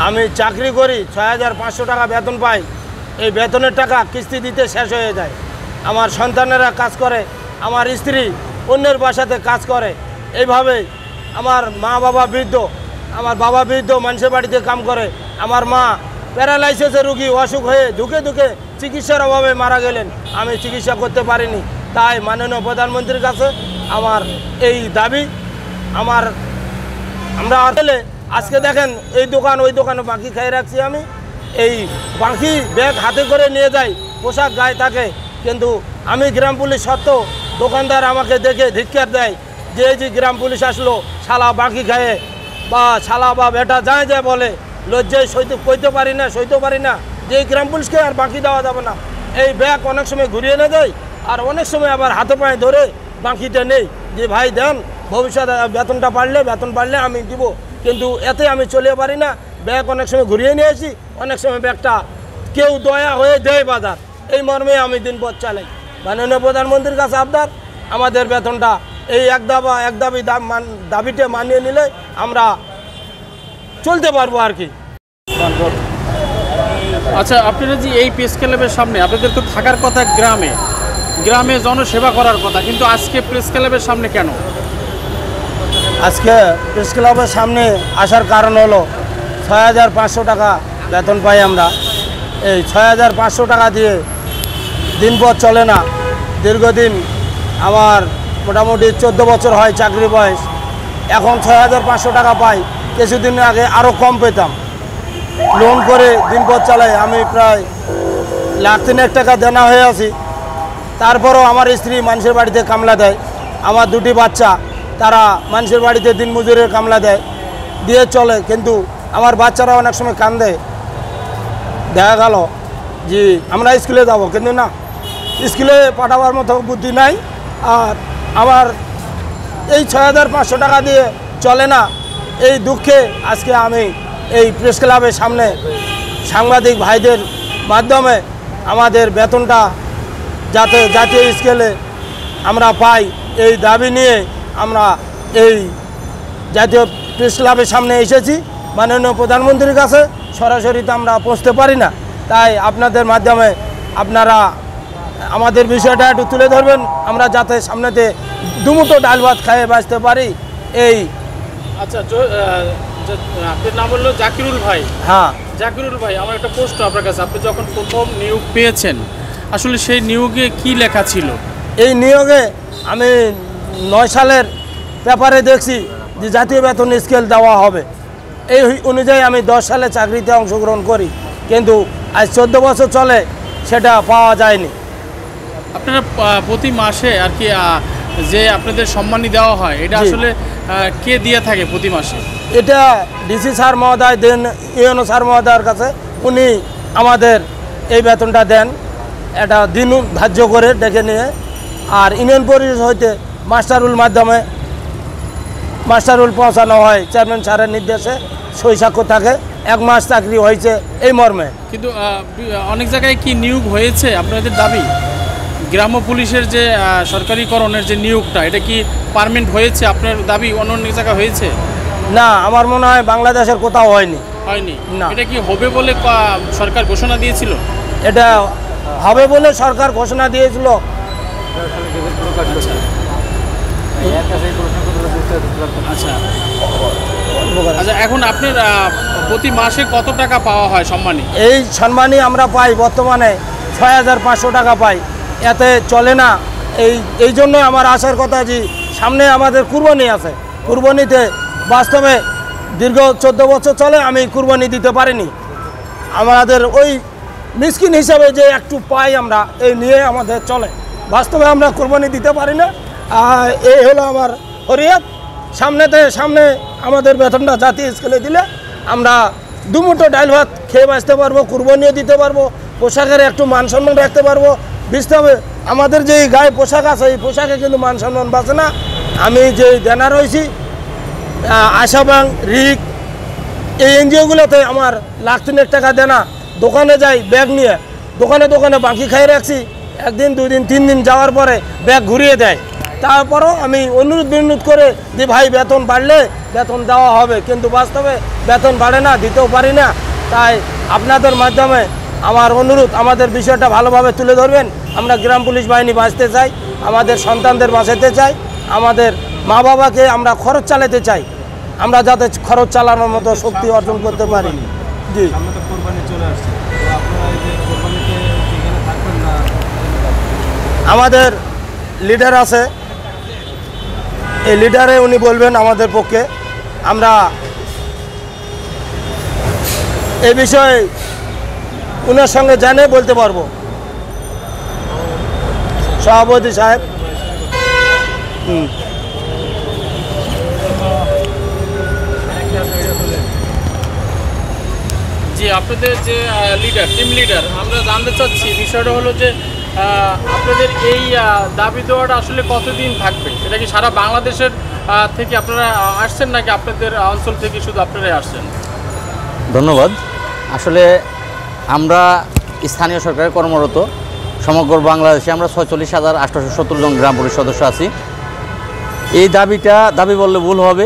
আমি চাকরি করি, 6500 টাকা বেতন পাই। এই বেতনের টাকা কিস্তি দিতে শেষ হয়ে যায়। আমার সন্তানেরা কাজ করে, আমার স্ত্রী অন্যের বাসাতে কাজ করে। এইভাবে আমার মা বাবা বৃদ্ধ, আমার বাবা বৃদ্ধ মানুষের বাড়িতে কাম করে। আমার মা প্যারালাইসিসের রুগী, অসুখ হয়ে ধুকে ধুকে চিকিৎসার অভাবে মারা গেলেন। আমি চিকিৎসা করতে পারিনি। তাই মাননীয় প্রধানমন্ত্রীর কাছে আমার এই দাবি। আমরা আসলে আজকে দেখেন এই দোকান ওই দোকানে বাকি খাই রাখছি। আমি এই বাকি ব্যাগ হাতে করে নিয়ে যাই, পোশাক গায়ে থাকে, কিন্তু আমি গ্রাম পুলিশ সত্ত্বেও দোকানদার আমাকে দেখে ধিক্কার দেয় যে এই যে গ্রাম পুলিশ আসলো, শালা বাকি খায়ে বা শালা বা বেটা যায় যায় বলে। লজ্জায় সইতে পারি না যে এই গ্রাম পুলিশকে আর বাকি দেওয়া যাবে না। এই ব্যাগ অনেক সময় ঘুরিয়ে নিয়ে যায়, আর অনেক সময় আবার হাতে পায়ে ধরে বাকিটা নেই যে ভাই দেন, ভবিষ্যৎ বেতনটা বেতন বাড়লে আমি দিব। কিন্তু এতে আমি চলে পারি না। ব্যাগ অনেক সময় ঘুরিয়ে নিয়ে আসি, অনেক সময় ব্যাগটা কেউ দয়া হয়ে দেয় বাজার। এই মর্মে আমি দিনপথ চালাই। মাননীয় প্রধানমন্ত্রীর কাছে আবদার, আমাদের বেতনটা এই দাবিটা মানিয়ে নিলে আমরা চলতে পারবো আর কি। আচ্ছা, আপনারা যে এই প্রেস ক্লাবের সামনে, আপনাদের তো থাকার কথা গ্রামে জনসেবা করার কথা, কিন্তু আজকে প্রেস ক্লাবের সামনে কেন? আজকে প্রেস ক্লাবের সামনে আসার কারণ হলো 6500 টাকা বেতন পাই আমরা। এই 6500 টাকা দিয়ে দিনপথ চলে না। দীর্ঘদিন আমার মোটামুটি 14 বছর হয় চাকরি বয়স। এখন 6500 টাকা পাই। কিছুদিন আগে আরও কম পেতাম। লোন করে দিনপথ চালাই। আমি প্রায় 1,03,000 টাকা দেনা হয়ে আছি। তারপরও আমার স্ত্রী মানুষের বাড়িতে কামলা দেয়। আমার 2টি বাচ্চা, তারা মানুষের বাড়িতে দিন মজুরের কামলা দিয়ে চলে। কিন্তু আমার বাচ্চারা অনেক সময় কান্দে। দেখা গেল যে আমরা স্কুলে যাব, কিন্তু না, স্কুলে পাঠাবার মতো বুদ্ধি নাই। আর আমার এই 6500 টাকা দিয়ে চলে না। এই দুঃখে আজকে আমি এই প্রেস ক্লাবের সামনে সাংবাদিক ভাইদের মাধ্যমে আমাদের বেতনটা যাতে জাতীয় স্কেলে আমরা পাই, এই দাবি নিয়ে আমরা এই জাতীয় প্রেস ক্লাবের সামনে এসেছি। মাননীয় প্রধানমন্ত্রীর কাছে সরাসরি তো আমরা পৌঁছতে পারি না। তাই আপনাদের মাধ্যমে আপনারা আমাদের বিষয়টা একটু তুলে ধরবেন, আমরা যাতে সামনেতে দুমুঠো ডাল ভাত খাইয়ে বাঁচতে পারি। এই আচ্ছা, আপনার নাম হলো জাকিরুল ভাই। হ্যাঁ, জাকিরুল ভাই, আমার একটা প্রশ্ন আপনার কাছে। আপনি যখন প্রথম নিয়োগ পেয়েছেন, আসলে সেই নিয়োগে কি লেখা ছিল? এই নিয়োগে আমি 9 সালের পেপারে দেখছি যে জাতীয় বেতন স্কেল দেওয়া হবে। এই অনুযায়ী আমি 10 সালে চাকরিতে অংশগ্রহণ করি, কিন্তু আজ 14 বছর চলে সেটা পাওয়া যায়নি। আপনারা প্রতি মাসে আর কি যে আপনাদের সম্মানী দেওয়া হয়, এটা আসলে কে দিয়ে থাকে প্রতি মাসে? এটা ডিসি স্যার মহোদয় দেন, ইউএনও স্যার মহোদয়ের কাছে। উনি আমাদের এই বেতনটা দেন, এটা দিন ধার্য করে ডেকে নিয়ে। আর ইউনিয়ন পরিষদ হইতে মাস্টারুল মাধ্যমে মাস্টারুল পৌঁছানো হয়। চেয়ারম্যান স্যারের নির্দেশে সই স্বাক্ষর থাকে। 1 মাস চাকরি হয়েছে এই মর্মে। কিন্তু অনেক জায়গায় কি নিয়োগ হয়েছে? আপনাদের দাবি গ্রাম্য পুলিশের যে সরকারিকরণের যে নিয়োগটা, এটা কি পার্মানেন্ট হয়েছে? আপনার দাবি অন্য অনেক জায়গায় হয়েছে? না, আমার মনে হয় বাংলাদেশের কোথাও হয়নি। না। এটা কি হবে বলে সরকার ঘোষণা দিয়েছিল? এটা হবে বলে সরকার ঘোষণা দিয়েছিল। আচ্ছা, এখন আপনার প্রতি মাসে কত টাকা পাওয়া হয় সম্মানী? এই সম্মানী আমরা পাই বর্তমানে 6500 টাকা পাই। এতে চলে না। এই জন্য আমার আসার কথা যে সামনে আমাদের কুরবানি আছে। কুরবানিতে বাস্তবে দীর্ঘ 14 বছর চলে আমি কুরবানি দিতে পারিনি। আমাদের ওই মিসকিন হিসাবে যে একটু পাই আমরা, এই নিয়ে আমাদের চলে। বাস্তবে আমরা কুরবানি দিতে পারি না। এই হলো আমার হরিয়াত। সামনে আমাদের বেতনটা জাতীয় স্কেলে দিলে আমরা দুমুঠো ডাল ভাত খেয়ে বাঁচতে পারবো, কুরবানিও দিতে পারবো, পোশাকের একটু মান সম্মান রাখতে পারবো। বুঝতে আমাদের যে গায়ে পোশাক আছে, এই পোশাকে কিন্তু মান সম্মান বাঁচে না। আমি যে দেনা রয়েছি আশা ব্যাংক, রিক, এই এনজিওগুলোতে আমার 1,03,000 টাকা দেনা। দোকানে যাই ব্যাগ নিয়ে, দোকানে বাকি খাই রাখছি। 1 দিন 2 দিন 3 দিন যাওয়ার পরে ব্যাগ ঘুরিয়ে দেয়। তারপরও আমি অনুরোধ বিনোদ করে যে ভাই বেতন বাড়লে বেতন দেওয়া হবে, কিন্তু বাস্তবে বেতন বাড়ে না, দিতেও পারি না। তাই আপনাদের মাধ্যমে আমার অনুরোধ, আমাদের বিষয়টা ভালোভাবে তুলে ধরবেন। আমরা গ্রাম পুলিশ বাহিনী বাঁচতে চাই, আমাদের সন্তানদের বাঁচাতে চাই, আমাদের মা বাবাকে আমরা খরচ চালাতে চাই, আমরা যাতে খরচ চালানোর মতো শক্তি অর্জন করতে পারি। জি, সামনে তো কোরবানি চলে আসছে, তো আপনারা এই যে কোরবানিতে এখানে থাকবেন না? আমাদের লিডার আছে, এই লিডারে উনি বলবেন আমাদের পক্ষে। আমরা এই বিষয়ে উনার সঙ্গে জানে বলতে পারবো। সভাপতি সাহেব, জি, আপনাদের যে লিডার, টিম লিডার, আমরা জানতে চাচ্ছি বিষয়টা হলো যে আপনাদের এই দাবি দেওয়াটা আসলে কতদিন থাকবে? এটা কি সারা বাংলাদেশের থেকে আপনারা আসছেন, নাকি আপনাদের অঞ্চল থেকে শুধু আপনারাই আসছেন? ধন্যবাদ। আসলে আমরা স্থানীয় সরকারে কর্মরত, সমগ্র বাংলাদেশে আমরা 46,870 জন গ্রাম পুলিশ সদস্য আছি। এই দাবি বললে ভুল হবে।